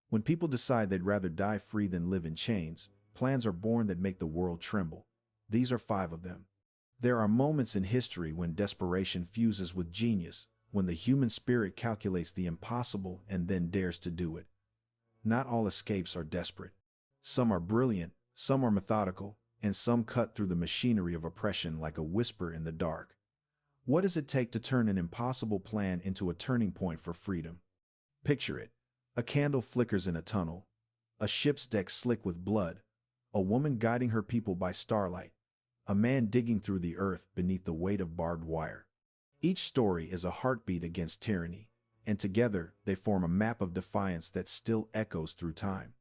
When people decide they'd rather die free than live in chains, plans are born that make the world tremble. These are 5 of them. There are moments in history when desperation fuses with genius, when the human spirit calculates the impossible and then dares to do it. Not all escapes are desperate. Some are brilliant, some are methodical, and some cut through the machinery of oppression like a whisper in the dark. What does it take to turn an impossible plan into a turning point for freedom? Picture it. A candle flickers in a tunnel, a ship's deck slick with blood, a woman guiding her people by starlight, a man digging through the earth beneath the weight of barbed wire. Each story is a heartbeat against tyranny, and together they form a map of defiance that still echoes through time.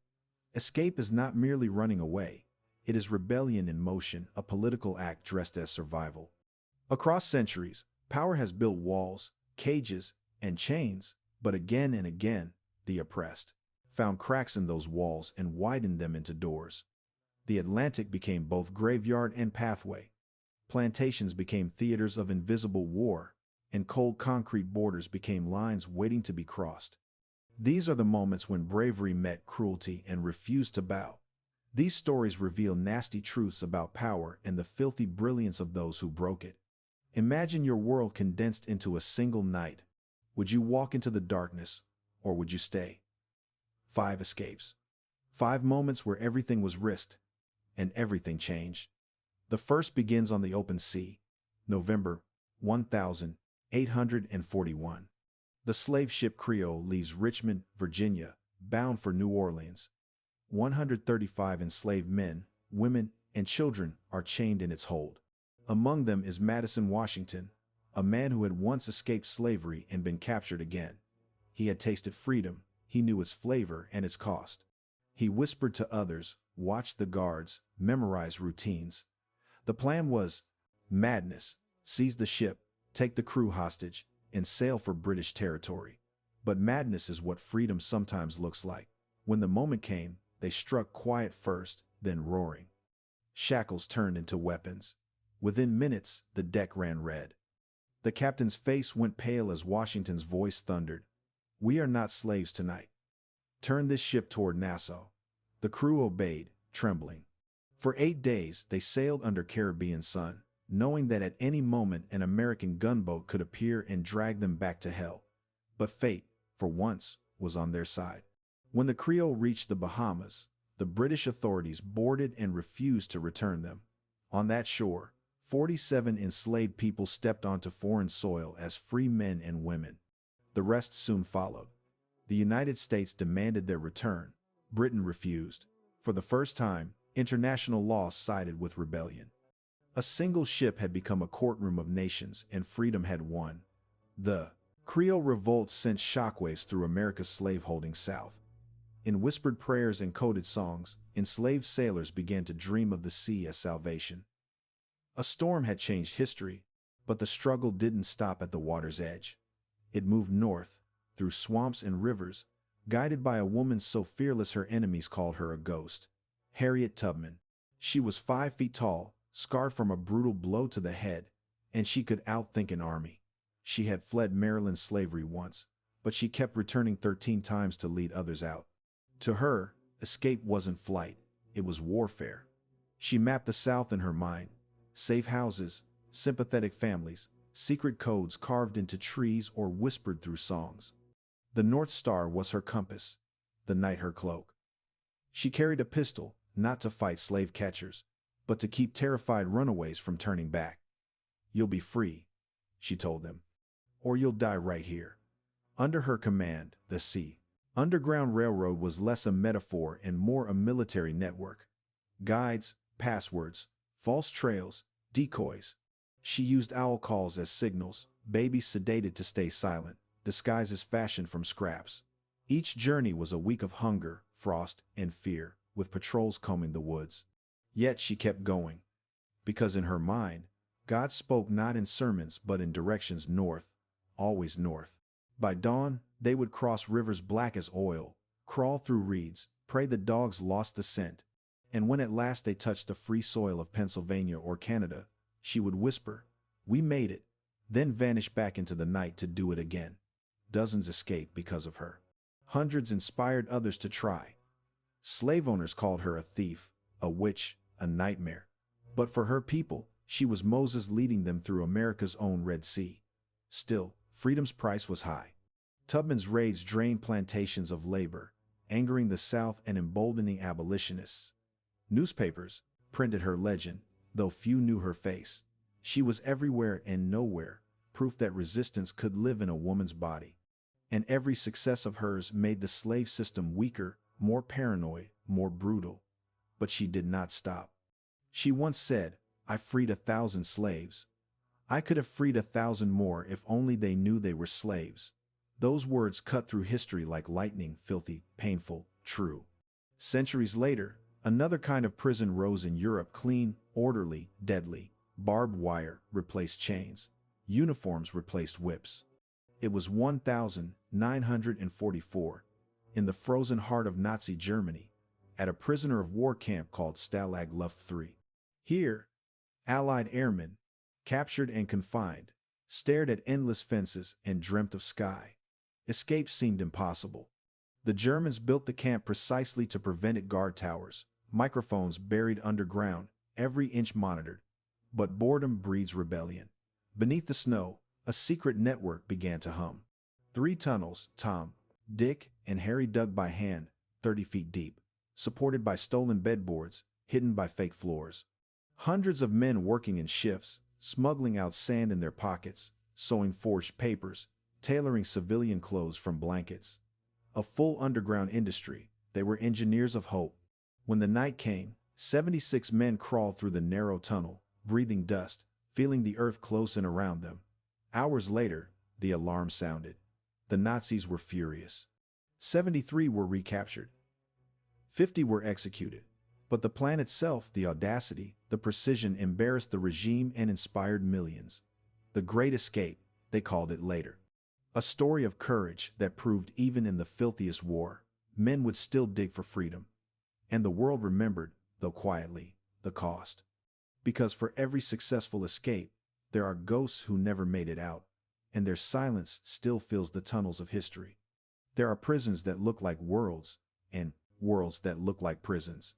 Escape is not merely running away. It is rebellion in motion, a political act dressed as survival. Across centuries, power has built walls, cages, and chains, but again and again, the oppressed found cracks in those walls and widened them into doors. The Atlantic became both graveyard and pathway. Plantations became theaters of invisible war, and cold concrete borders became lines waiting to be crossed. These are the moments when bravery met cruelty and refused to bow. These stories reveal nasty truths about power and the filthy brilliance of those who broke it. Imagine your world condensed into a single night. Would you walk into the darkness, or would you stay? 5 escapes. 5 moments where everything was risked, and everything changed. The first begins on the open sea, November 1841. The slave ship Creole leaves Richmond, Virginia, bound for New Orleans. 135 enslaved men, women, and children are chained in its hold. Among them is Madison Washington, a man who had once escaped slavery and been captured again. He had tasted freedom, he knew its flavor and its cost. He whispered to others, watched the guards, memorized routines. The plan was madness: seize the ship, take the crew hostage, and sail for British territory. But madness is what freedom sometimes looks like. When the moment came, they struck quiet first, then roaring. Shackles turned into weapons. Within minutes, the deck ran red. The captain's face went pale as Washington's voice thundered, "We are not slaves tonight. Turn this ship toward Nassau." The crew obeyed, trembling. For 8 days, they sailed under Caribbean sun, knowing that at any moment an American gunboat could appear and drag them back to hell. But fate, for once, was on their side. When the Creole reached the Bahamas, the British authorities boarded and refused to return them. On that shore, 47 enslaved people stepped onto foreign soil as free men and women. The rest soon followed. The United States demanded their return. Britain refused. For the first time, international law sided with rebellion. A single ship had become a courtroom of nations, and freedom had won. The Creole Revolt sent shockwaves through America's slaveholding South. In whispered prayers and coded songs, enslaved sailors began to dream of the sea as salvation. A storm had changed history, but the struggle didn't stop at the water's edge. It moved north, through swamps and rivers, guided by a woman so fearless her enemies called her a ghost. Harriet Tubman. She was 5 feet tall, scarred from a brutal blow to the head, and she could outthink an army. She had fled Maryland slavery once, but she kept returning 13 times to lead others out. To her, escape wasn't flight, it was warfare. She mapped the South in her mind: safe houses, sympathetic families, secret codes carved into trees or whispered through songs. The North Star was her compass, the night her cloak. She carried a pistol, not to fight slave catchers, but to keep terrified runaways from turning back. "You'll be free," she told them, "or you'll die right here." Under her command, the sea Underground Railroad was less a metaphor and more a military network. Guides, passwords, false trails, decoys. She used owl calls as signals, babies sedated to stay silent, disguises fashioned from scraps. Each journey was a week of hunger, frost, and fear, with patrols combing the woods. Yet she kept going. Because in her mind, God spoke not in sermons but in directions north, always north. By dawn, they would cross rivers black as oil, crawl through reeds, pray the dogs lost the scent, and when at last they touched the free soil of Pennsylvania or Canada, she would whisper, "We made it," then vanish back into the night to do it again. Dozens escaped because of her. Hundreds inspired others to try. Slave owners called her a thief, a witch, a nightmare. But for her people, she was Moses leading them through America's own Red Sea. Still, freedom's price was high. Tubman's raids drained plantations of labor, angering the South and emboldening abolitionists. Newspapers printed her legend, though few knew her face. She was everywhere and nowhere, proof that resistance could live in a woman's body. And every success of hers made the slave system weaker, more paranoid, more brutal. But she did not stop. She once said, "I freed 1,000 slaves. I could have freed 1,000 more if only they knew they were slaves." Those words cut through history like lightning, filthy, painful, true. Centuries later, another kind of prison rose in Europe, clean, orderly, deadly. Barbed wire replaced chains. Uniforms replaced whips. It was 1944, in the frozen heart of Nazi Germany, at a prisoner of war camp called Stalag Luft III. Here, Allied airmen, captured and confined, stared at endless fences and dreamt of sky. Escape seemed impossible. The Germans built the camp precisely to prevent it. Guard towers, microphones buried underground, every inch monitored. But boredom breeds rebellion. Beneath the snow, a secret network began to hum. 3 tunnels, Tom, Dick, and Harry dug by hand, 30 feet deep, supported by stolen bedboards, hidden by fake floors. Hundreds of men working in shifts, smuggling out sand in their pockets, sewing forged papers, tailoring civilian clothes from blankets. A full underground industry. They were engineers of hope. When the night came, 76 men crawled through the narrow tunnel, breathing dust, feeling the earth close in around them. Hours later, the alarm sounded. The Nazis were furious. 73 were recaptured. 50 were executed. But the plan itself, the audacity, the precision embarrassed the regime and inspired millions. The Great Escape, they called it later. A story of courage that proved even in the filthiest war, men would still dig for freedom. And the world remembered, though quietly, the cost. Because for every successful escape, there are ghosts who never made it out, and their silence still fills the tunnels of history. There are prisons that look like worlds, and worlds that look like prisons.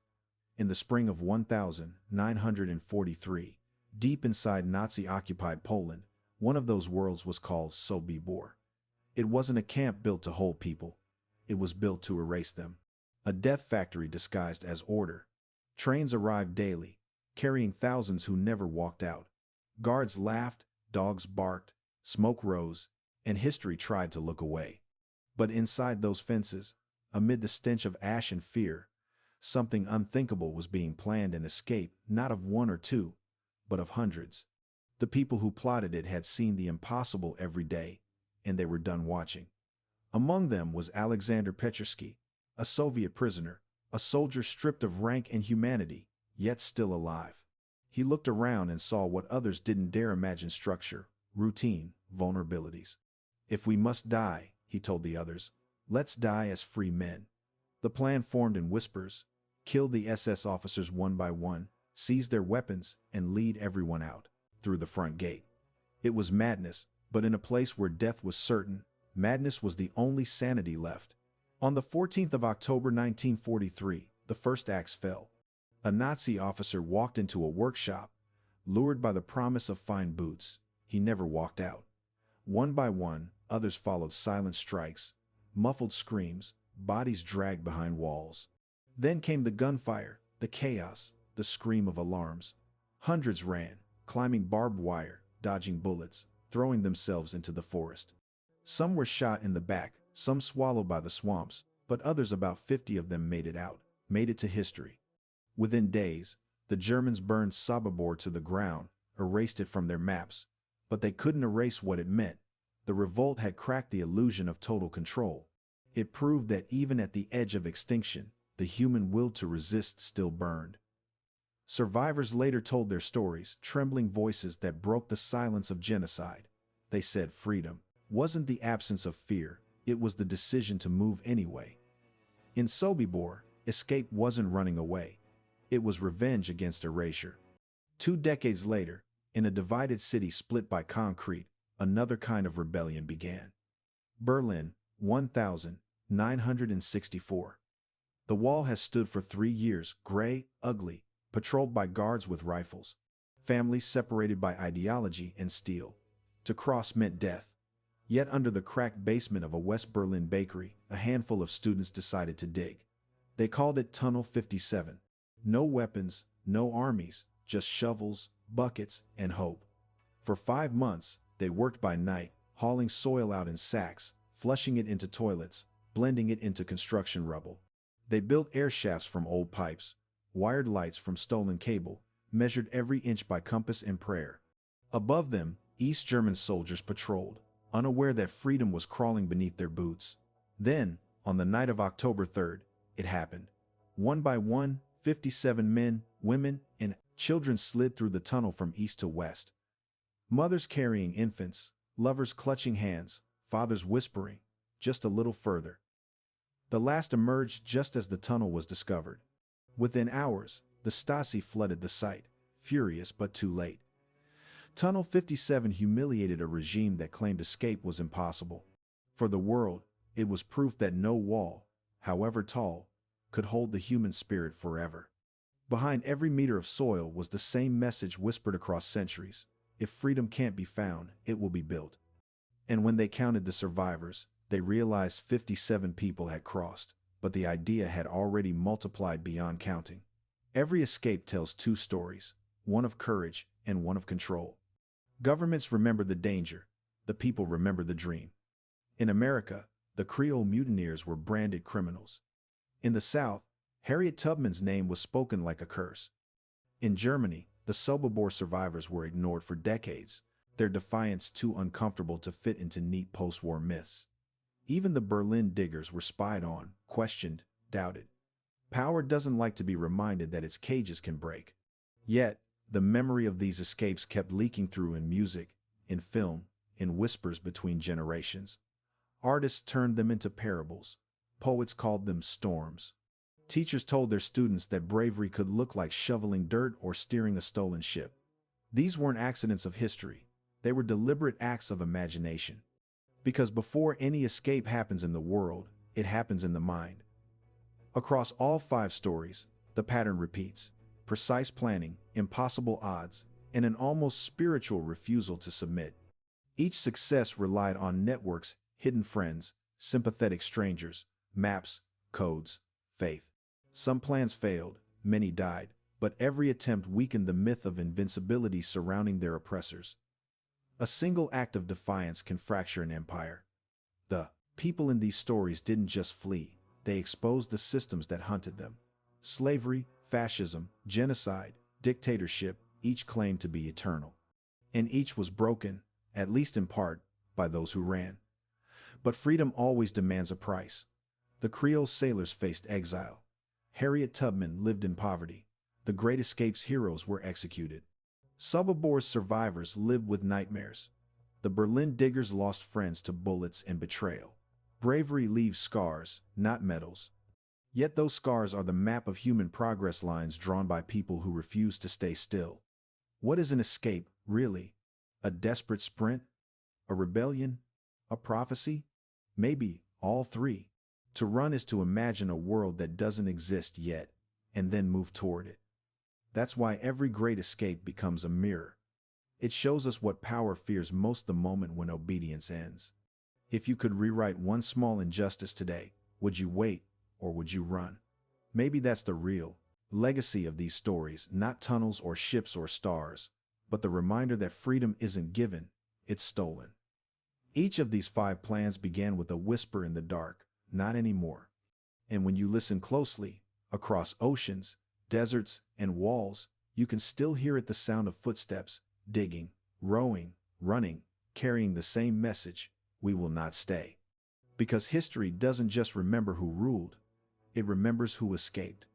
In the spring of 1943, deep inside Nazi-occupied Poland, one of those worlds was called Sobibor. It wasn't a camp built to hold people. It was built to erase them. A death factory disguised as order. Trains arrived daily, carrying thousands who never walked out. Guards laughed, dogs barked, smoke rose, and history tried to look away. But inside those fences, amid the stench of ash and fear, something unthinkable was being planned, an escape, not of 1 or 2, but of hundreds. The people who plotted it had seen the impossible every day, and they were done watching. Among them was Alexander Petrovsky, a Soviet prisoner, a soldier stripped of rank and humanity, yet still alive. He looked around and saw what others didn't dare imagine: structure, routine, vulnerabilities. "If we must die," he told the others, "let's die as free men." The plan formed in whispers: kill the SS officers one by one, seize their weapons, and lead everyone out, through the front gate. It was madness, but in a place where death was certain, madness was the only sanity left. On the 14th of October 1943, the first axe fell. A Nazi officer walked into a workshop, lured by the promise of fine boots. He never walked out. One by one, others followed: silent strikes, muffled screams, bodies dragged behind walls. Then came the gunfire, the chaos, the scream of alarms. Hundreds ran, climbing barbed wire, dodging bullets, throwing themselves into the forest. Some were shot in the back, some swallowed by the swamps, but others, about 50 of them, made it out, made it to history. Within days, the Germans burned Sobibor to the ground, erased it from their maps, but they couldn't erase what it meant. The revolt had cracked the illusion of total control. It proved that even at the edge of extinction, the human will to resist still burned. Survivors later told their stories, trembling voices that broke the silence of genocide. They said freedom wasn't the absence of fear, it was the decision to move anyway. In Sobibor, escape wasn't running away. It was revenge against erasure. 2 decades later, in a divided city split by concrete, another kind of rebellion began. Berlin, 1000, 964. The wall has stood for 3 years, gray, ugly, patrolled by guards with rifles. Families separated by ideology and steel. To cross meant death. Yet under the cracked basement of a West Berlin bakery, a handful of students decided to dig. They called it Tunnel 57. No weapons, no armies, just shovels, buckets, and hope. For 5 months, they worked by night, hauling soil out in sacks, flushing it into toilets, blending it into construction rubble. They built air shafts from old pipes, wired lights from stolen cable, measured every inch by compass and prayer. Above them, East German soldiers patrolled, unaware that freedom was crawling beneath their boots. Then, on the night of October 3rd, it happened. One by one, 57 men, women, and children slid through the tunnel from east to west. Mothers carrying infants, lovers clutching hands, fathers whispering, "Just a little further." The last emerged just as the tunnel was discovered. Within hours, the Stasi flooded the site, furious but too late. Tunnel 57 humiliated a regime that claimed escape was impossible. For the world, it was proof that no wall, however tall, could hold the human spirit forever. Behind every meter of soil was the same message whispered across centuries: if freedom can't be found, it will be built. And when they counted the survivors, they realized 57 people had crossed, but the idea had already multiplied beyond counting. Every escape tells two stories, one of courage and one of control. Governments remember the danger, the people remember the dream. In America, the Creole mutineers were branded criminals. In the South, Harriet Tubman's name was spoken like a curse. In Germany, the Sobibor survivors were ignored for decades, their defiance too uncomfortable to fit into neat post-war myths. Even the Berlin diggers were spied on, questioned, doubted. Power doesn't like to be reminded that its cages can break. Yet, the memory of these escapes kept leaking through in music, in film, in whispers between generations. Artists turned them into parables. Poets called them storms. Teachers told their students that bravery could look like shoveling dirt or steering a stolen ship. These weren't accidents of history. They were deliberate acts of imagination. Because before any escape happens in the world, it happens in the mind. Across all 5 stories, the pattern repeats: precise planning, impossible odds, and an almost spiritual refusal to submit. Each success relied on networks, hidden friends, sympathetic strangers, maps, codes, faith. Some plans failed, many died, but every attempt weakened the myth of invincibility surrounding their oppressors. A single act of defiance can fracture an empire. The people in these stories didn't just flee, they exposed the systems that hunted them. Slavery, fascism, genocide, dictatorship, each claimed to be eternal. And each was broken, at least in part, by those who ran. But freedom always demands a price. The Creole sailors faced exile. Harriet Tubman lived in poverty. The Great Escape's heroes were executed. Sobibor's survivors lived with nightmares. The Berlin diggers lost friends to bullets and betrayal. Bravery leaves scars, not medals. Yet those scars are the map of human progress lines drawn by people who refuse to stay still. What is an escape, really? A desperate sprint? A rebellion? A prophecy? Maybe all 3. To run is to imagine a world that doesn't exist yet, and then move toward it. That's why every great escape becomes a mirror. It shows us what power fears most: the moment when obedience ends. If you could rewrite one small injustice today, would you wait, or would you run? Maybe that's the real legacy of these stories, not tunnels or ships or stars, but the reminder that freedom isn't given, it's stolen. Each of these 5 plans began with a whisper in the dark: not anymore. And when you listen closely, across oceans, deserts, and walls, you can still hear it: the sound of footsteps, digging, rowing, running, carrying the same message: we will not stay. Because history doesn't just remember who ruled, it remembers who escaped.